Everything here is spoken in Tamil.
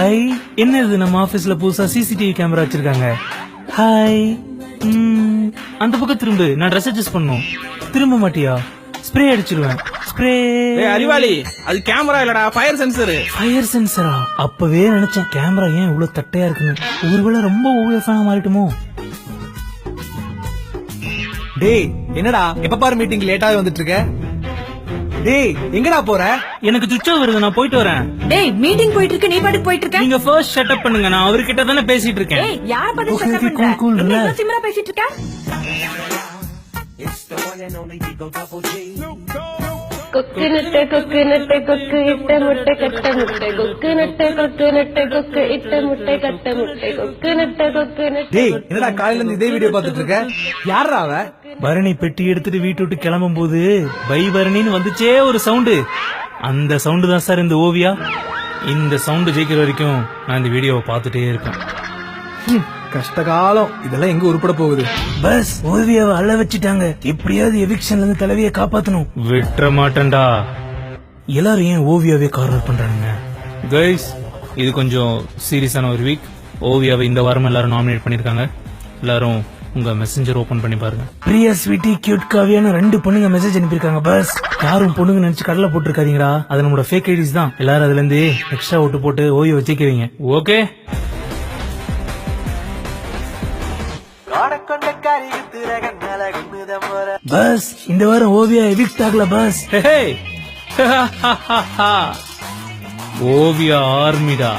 ஐ என்ன இது நம்ம ஆபீஸ்ல புதுசா சிசிடிவி கேமரா வச்சிருக்காங்க. ஹாய். அந்த பக்கம் திரும்ப, நான் ட்ரெஸ் அட்ஜஸ்ட் பண்ணும். திரும்ப மாட்டியா? ஸ்ப்ரே அடிச்சிருவேன். ஸ்ப்ரே. அறிவாளி, அது கேமரா இல்லடா, ஃபயர் சென்சர். ஃபயர் சென்சரா? அப்பவே நினைச்சேன் கேமரா ஏன் இவ்வளவு தட்டையா இருக்குன்னு. ஒருவேளை ரொம்ப ஓவியஃபான மாறிட்டுமோ? டேய் என்னடா எப்ப பாரு மீட்டிங் லேட்டாவே வந்துட்டு இருக்க? டேய் எங்கடா போற? எனக்கு சுச்சா வருது, நான் போயிட்டு வரேன். டேய் மீட்டிங் போயிட்டு இருக்கு, நீ பாட்டுக்கு போயிட்டு இருக்க. நீங்க ஃபர்ஸ்ட் ஷட் அப் பண்ணுங்க, நான் அவர்கிட்ட தானே பேசிட்டு இருக்கேன். ஏய் யார பாத்து Okay, ஷட் okay, அப் பண்ற? cool, cool, என்ன relax. இவ்ளோ திமிரா பேசிட்டு இருக்க? கொக்கு நட்டு கொக்கு நட்டு கொக்கு இட்ட முட்டை கட்ட முட்டை கொக்கு நட்டு கொக்கு நட்டு கொக்கு இட்ட முட்டை கட்ட முட்டை கொக்கு நட்டு கொக்கு நட்டு. டேய் என்னடா காலையில இருந்து இதே வீடியோ பாத்துட்டு இருக்க? யாரா அவ? பரணி பெட்டி எடுத்துட்டு வீட்டு விட்டு கிளம்பும் போது பை பரணின்னு வந்துச்சே ஒரு சவுண்டு. அந்த சவுண்டு தான் சார் இந்த ஓவியா. இந்த சவுண்டு ஜெயிக்கிற வரைக்கும் நான் இந்த வீடியோவை பார்த்துட்டே இருப்பேன். கஷ்டகாலம் இதெல்லாம் எங்க உருப்பட போகுது? பஸ் ஓவியாவை அள்ள வச்சுட்டாங்க. எப்படியாவது எவிக்ஷன்ல இருந்து தலைவியை காப்பாத்தணும். விட்டுற மாட்டேன்டா. எல்லாரும் ஏன் ஓவியாவே கார்னர் பண்றானுங்க? கைஸ், இது கொஞ்சம் சீரியஸான ஒரு வீக். ஓவியாவை இந்த வாரம் எல்லாரும் நாமினேட் பண்ணிருக்காங்க. எல்லாரும் உங்க மெசஞ்சர் ஓபன் பண்ணி பாருங்க. பிரியா ஸ்வீட்டி கியூட் காவியான 2 பொண்ணுங்க மெசேஜ் அனுப்பியிருக்காங்க. பஸ் யாரும் பொண்ணுங்க நினைச்சு கடலை போட்டுருக்காதீங்கடா. அது நம்மளோட ஃபேக் ஐடிஸ் தான். எல்லாரும் அதுல இருந்து எக்ஸ்ட்ரா ஓட்டு போட்டு ஓவிய வச்சுக்குவீங்க. ஓகே. பஸ் இந்த வாரம் ஓவியா எவிக்ட் ஆகல பஸ். ஓவியா ஆர்மிடா.